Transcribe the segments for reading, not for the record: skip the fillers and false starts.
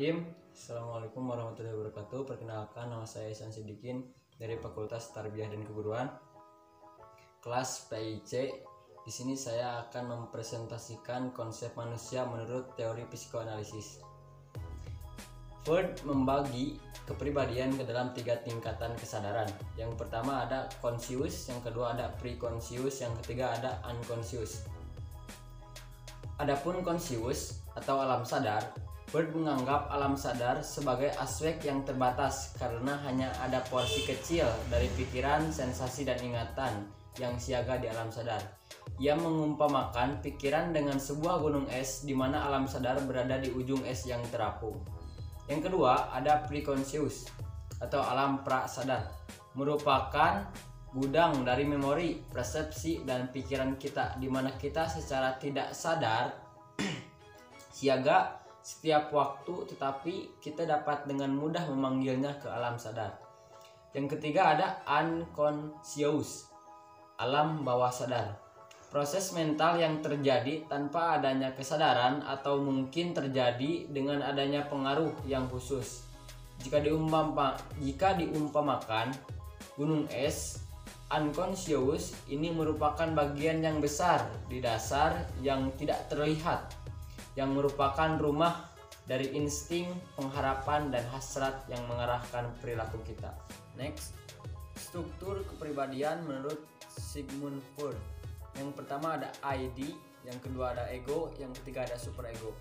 Bismillahirrahmanirrahim. Assalamualaikum warahmatullahi wabarakatuh. Perkenalkan, nama saya Ihsan Sidikin dari Fakultas Tarbiyah dan Keguruan, kelas PIC. Di sini saya akan mempresentasikan konsep manusia menurut teori psikoanalisis. Freud membagi kepribadian ke dalam 3 tingkatan kesadaran. Yang pertama ada conscious, yang kedua ada preconscious, yang ketiga ada unconscious. Adapun conscious atau alam sadar, Freud menganggap alam sadar sebagai aspek yang terbatas karena hanya ada porsi kecil dari pikiran, sensasi, dan ingatan yang siaga di alam sadar. Ia mengumpamakan pikiran dengan sebuah gunung es di mana alam sadar berada di ujung es yang terapung. Yang kedua ada preconscious atau alam prasadar, merupakan gudang dari memori, persepsi, dan pikiran kita di mana kita secara tidak sadar siaga setiap waktu, tetapi kita dapat dengan mudah memanggilnya ke alam sadar. Yang ketiga ada unconscious, alam bawah sadar, proses mental yang terjadi tanpa adanya kesadaran atau mungkin terjadi dengan adanya pengaruh yang khusus. Jika diumpamakan gunung es, unconscious ini merupakan bagian yang besar di dasar yang tidak terlihat, yang merupakan rumah dari insting, pengharapan, dan hasrat yang mengarahkan perilaku kita. Next, struktur kepribadian menurut Sigmund Freud. Yang pertama ada ID, yang kedua ada ego, yang ketiga ada superego.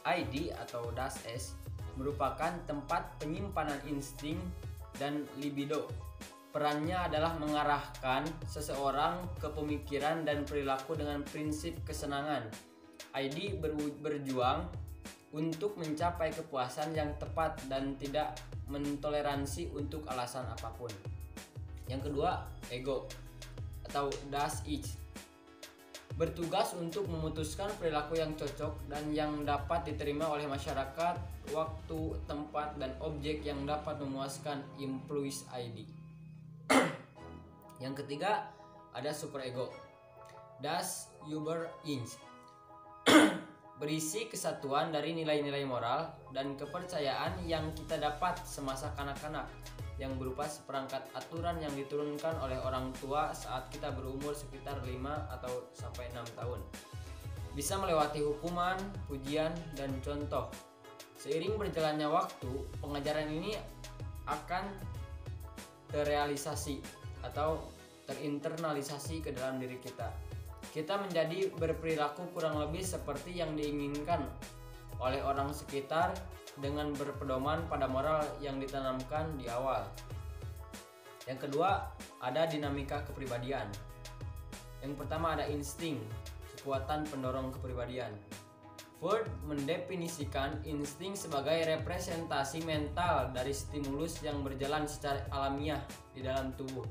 ID atau Das Es merupakan tempat penyimpanan insting dan libido. Perannya adalah mengarahkan seseorang ke pemikiran dan perilaku dengan prinsip kesenangan. ID berjuang untuk mencapai kepuasan yang tepat dan tidak mentoleransi untuk alasan apapun. Yang kedua, ego atau Das Ich bertugas untuk memutuskan perilaku yang cocok dan yang dapat diterima oleh masyarakat, waktu, tempat, dan objek yang dapat memuaskan impulse ID. Yang ketiga, ada superego, Das Überinch, berisi kesatuan dari nilai-nilai moral dan kepercayaan yang kita dapat semasa kanak-kanak, yang berupa seperangkat aturan yang diturunkan oleh orang tua saat kita berumur sekitar 5 atau sampai 6 tahun. Bisa melewati hukuman, pujian, dan contoh. Seiring berjalannya waktu, pengajaran ini akan terrealisasi atau terinternalisasi ke dalam diri kita. Kita menjadi berperilaku kurang lebih seperti yang diinginkan oleh orang sekitar dengan berpedoman pada moral yang ditanamkan di awal. Yang kedua, ada dinamika kepribadian. Yang pertama ada insting, kekuatan pendorong kepribadian. Freud mendefinisikan insting sebagai representasi mental dari stimulus yang berjalan secara alamiah di dalam tubuh.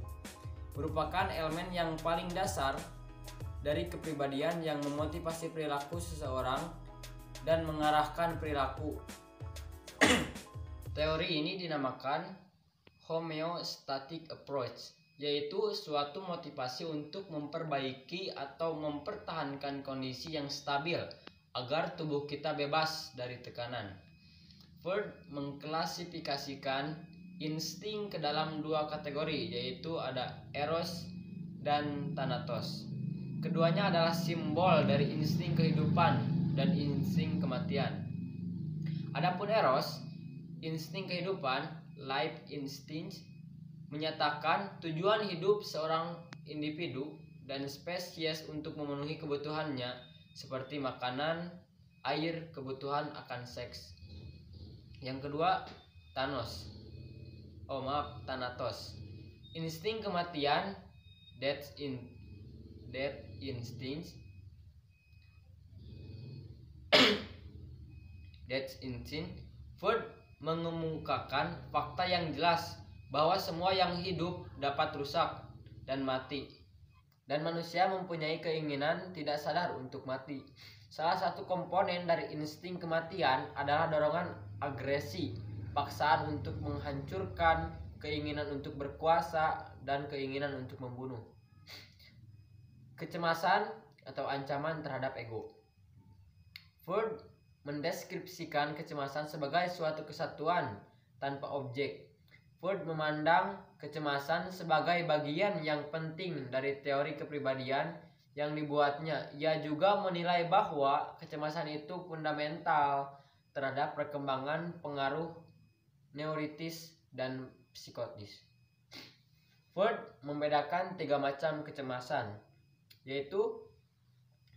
Merupakan elemen yang paling dasar dari kepribadian yang memotivasi perilaku seseorang dan mengarahkan perilaku. Teori ini dinamakan homeostatic approach, yaitu suatu motivasi untuk memperbaiki atau mempertahankan kondisi yang stabil agar tubuh kita bebas dari tekanan. Freud mengklasifikasikan insting ke dalam 2 kategori, yaitu ada eros dan thanatos. Keduanya adalah simbol dari insting kehidupan dan insting kematian. Adapun eros, insting kehidupan, life instinct, menyatakan tujuan hidup seorang individu dan spesies untuk memenuhi kebutuhannya seperti makanan, air, kebutuhan akan seks. Yang kedua, thanatos, insting kematian, death instinct. Freud mengemukakan fakta yang jelas bahwa semua yang hidup dapat rusak dan mati, dan manusia mempunyai keinginan tidak sadar untuk mati. Salah satu komponen dari insting kematian adalah dorongan agresi, paksaan untuk menghancurkan, keinginan untuk berkuasa, dan keinginan untuk membunuh. Kecemasan atau ancaman terhadap ego. Freud mendeskripsikan kecemasan sebagai suatu kesatuan tanpa objek. Freud memandang kecemasan sebagai bagian yang penting dari teori kepribadian yang dibuatnya. Ia juga menilai bahwa kecemasan itu fundamental terhadap perkembangan pengaruh neurotis dan psikotis. Freud membedakan 3 macam kecemasan, yaitu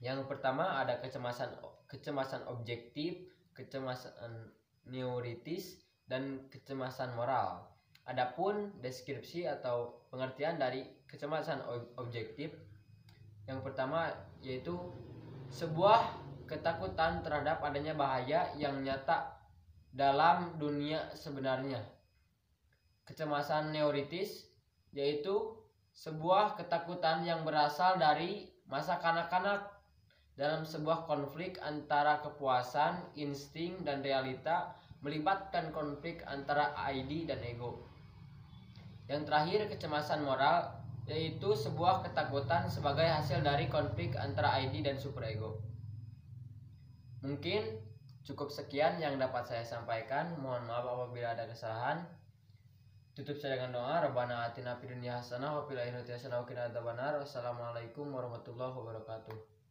yang pertama ada kecemasan objektif, kecemasan neurotis, dan kecemasan moral. Adapun deskripsi atau pengertian dari kecemasan objektif, yang pertama yaitu sebuah ketakutan terhadap adanya bahaya yang nyata dalam dunia sebenarnya. Kecemasan neurotis yaitu sebuah ketakutan yang berasal dari masa kanak-kanak dalam sebuah konflik antara kepuasan, insting, dan realita, melibatkan konflik antara ID dan ego. Yang terakhir, kecemasan moral yaitu sebuah ketakutan sebagai hasil dari konflik antara ID dan superego. Mungkin cukup sekian yang dapat saya sampaikan. Mohon maaf apabila ada kesalahan. Tutup saya dengan doa. Rabbana atina fid dunya hasanah wa fil akhirati hasanah wa qina adzabannar. Wassalamualaikum warahmatullahi wabarakatuh.